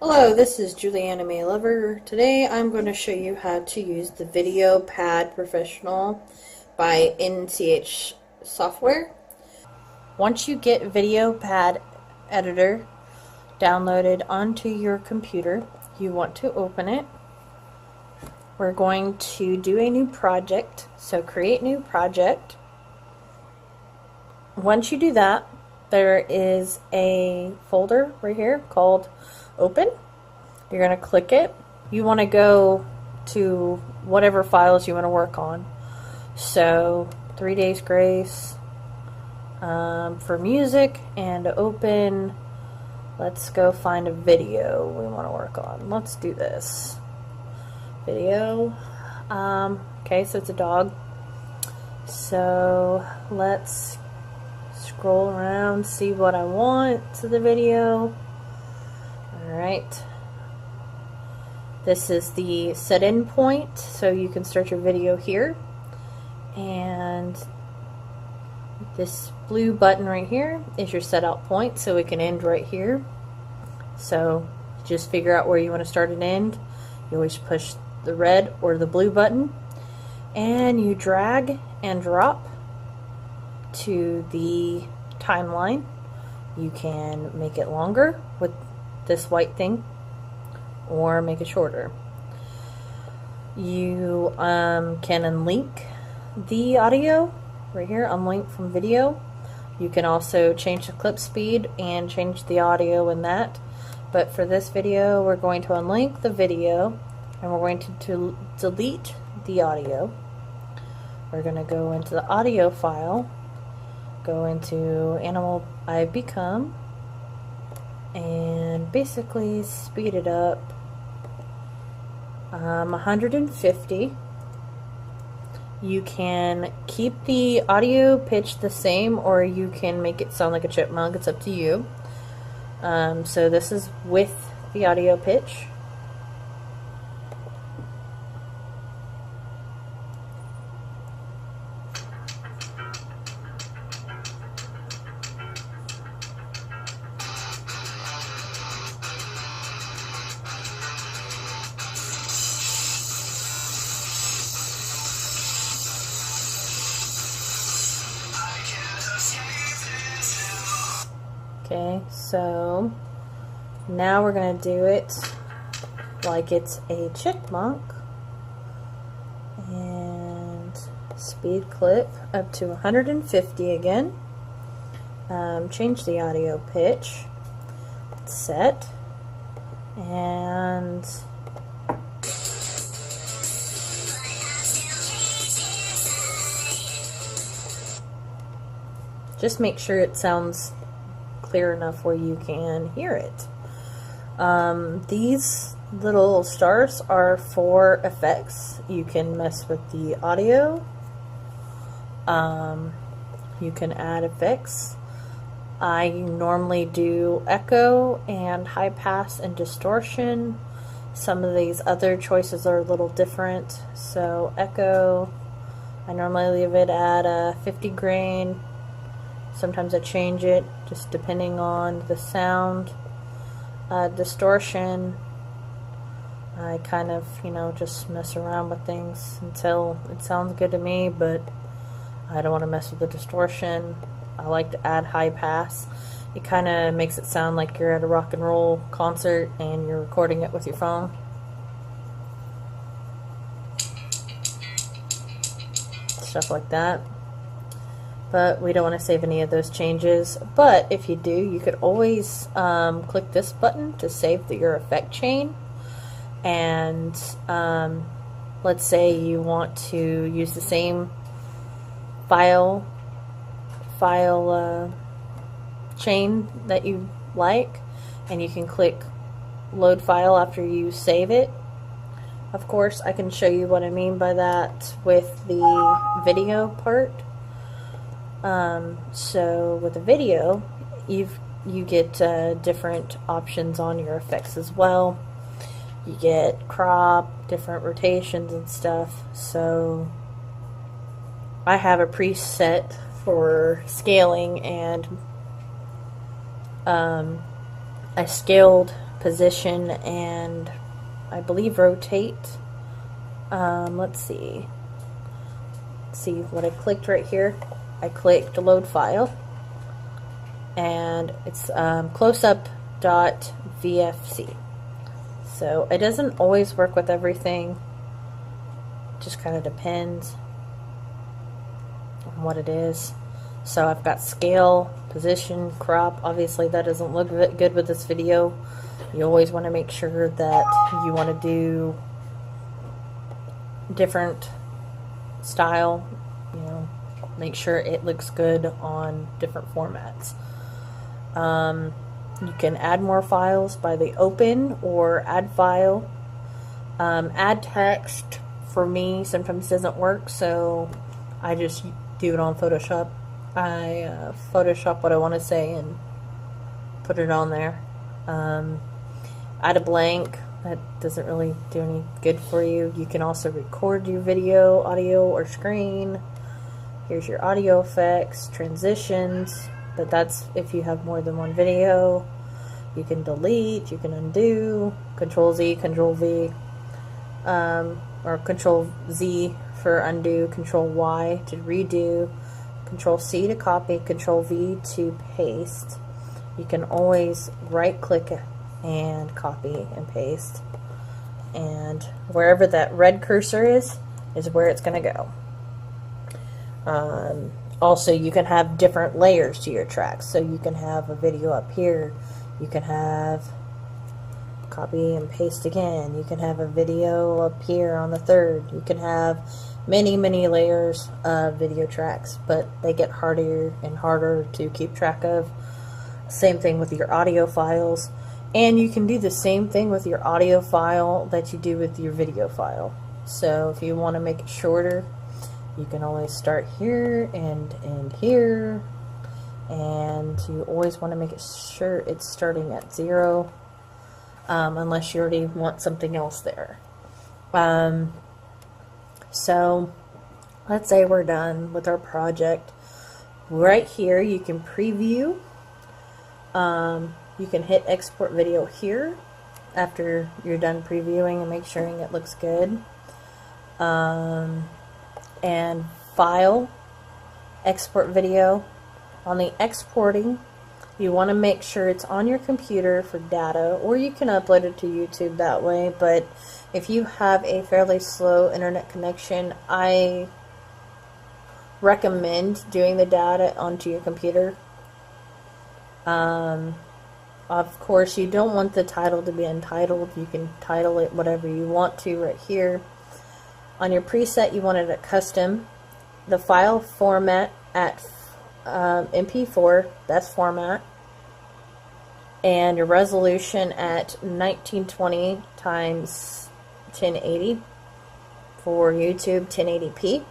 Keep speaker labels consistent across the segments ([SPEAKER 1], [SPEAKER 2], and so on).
[SPEAKER 1] Hello, this is Julie Anime Lover. Today I'm going to show you how to use the VideoPad Professional by NCH Software. Once you get VideoPad Editor downloaded onto your computer, you want to open it. We're going to do a new project, so create new project. Once you do that, there is a folder right here called Open. You're going to click it. You want to go to whatever files you want to work on. So 3 Days Grace for music, and open. Let's go find a video we want to work on. Let's do this. Video. Okay, so it's a dog. So let's scroll around, see what I want to the video. Alright. This is the set in point, so you can start your video here. And this blue button right here is your set out point, so it can end right here. So just figure out where you want to start and end. You always push the red or the blue button, and you drag and drop to the timeline. You can make it longer with this white thing, or make it shorter. You can unlink the audio right here, unlink from video. You can also change the clip speed and change the audio in that. But for this video, we're going to unlink the video, and we're going to delete the audio. We're going to go into the audio file, go into Animal I've Become, and basically speed it up 150. You can keep the audio pitch the same, or you can make it sound like a chipmunk. It's up to you. So this is with the audio pitch. Okay, so now we're going to do it like it's a chipmunk, and speed clip up to 150 again. Change the audio pitch, set, and just make sure it sounds clear enough where you can hear it. These little stars are for effects. You can mess with the audio. You can add effects. I normally do echo and high pass and distortion. Some of these other choices are a little different. So echo, I normally leave it at 50 grain. Sometimes I change it just depending on the sound. Distortion, I kind of, just mess around with things until it sounds good to me, but I don't want to mess with the distortion. I like to add high pass. It kind of makes it sound like you're at a rock and roll concert and you're recording it with your phone. Stuff like that. But we don't want to save any of those changes. But if you do, you could always click this button to save your effect chain. And let's say you want to use the same file chain that you like, and you can click load file after you save it. Of course, I can show you what I mean by that with the video part. So with the video, you get different options on your effects as well. You get crop, different rotations and stuff. So I have a preset for scaling, and I scaled position and I believe rotate. Let's see. See what I clicked right here. I clicked load file, and it's closeup.vfc. So it doesn't always work with everything. Just kind of depends on what it is. So I've got scale, position, crop. Obviously that doesn't look good with this video. You always want to make sure that you want to do different style, you know, make sure it looks good on different formats. You can add more files by the open or add file. Add text for me sometimes doesn't work, so I just do it on Photoshop. I Photoshop what I want to say and put it on there. Add a blank. That doesn't really do any good for you. You can also record your video, audio, or screen. Here's your audio effects, transitions, but that's if you have more than one video. You can delete, you can undo, Control Z, Control V, or Control Z for undo, Control Y to redo, Control C to copy, Control V to paste. You can always right click and copy and paste, and wherever that red cursor is where it's going to go. Also, you can have different layers to your tracks, so you can have a video up here, you can have copy and paste again, you can have a video up here on the third, you can have many layers of video tracks, but they get harder and harder to keep track of. Same thing with your audio files. And you can do the same thing with your audio file that you do with your video file. So if you want to make it shorter, you can always start here and end here. And you always want to make it sure it's starting at 0, unless you already want something else there. So let's say we're done with our project. Right here you can preview. You can hit export video here after you're done previewing and make sure it looks good. And file, export video. On the exporting, you want to make sure it's on your computer for data, or you can upload it to YouTube that way, but if you have a fairly slow internet connection, I recommend doing the data onto your computer. Of course, you don't want the title to be untitled. You can title it whatever you want to right here. On your preset, you want it at custom. The file format at MP4, that's format. And your resolution at 1920 times 1080. For YouTube, 1080p.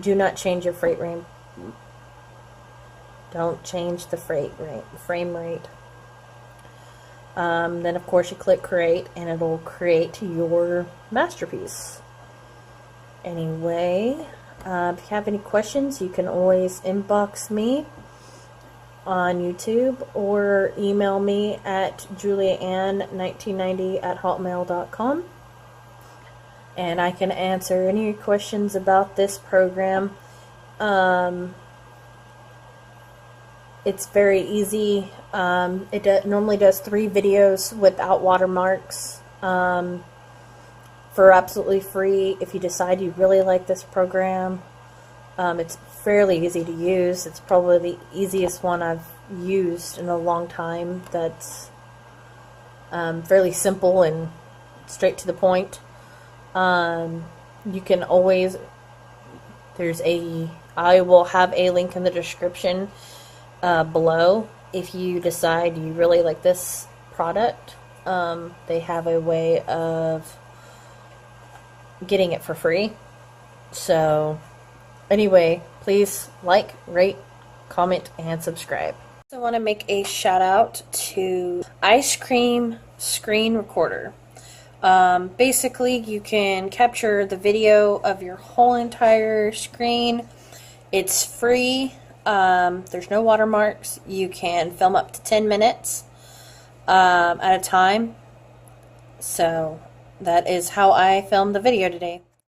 [SPEAKER 1] Do not change your frame rate. Don't change the frame rate. Then of course you click create and it'll create your masterpiece. Anyway, if you have any questions, you can always inbox me on YouTube or email me at juliaann1990@hotmail.com, and I can answer any questions about this program. It's very easy. It normally does 3 videos without watermarks for absolutely free. If you decide you really like this program, it's fairly easy to use. It's probably the easiest one I've used in a long time. That's fairly simple and straight to the point. You can always, I will have a link in the description below. If you decide you really like this product, they have a way of getting it for free. So anyway, please like, rate, comment, and subscribe. I want to make a shout out to Ice Cream Screen Recorder. Basically, you can capture the video of your whole entire screen. It's free. There's no watermarks. You can film up to 10 minutes. at a time. So that is how I filmed the video today.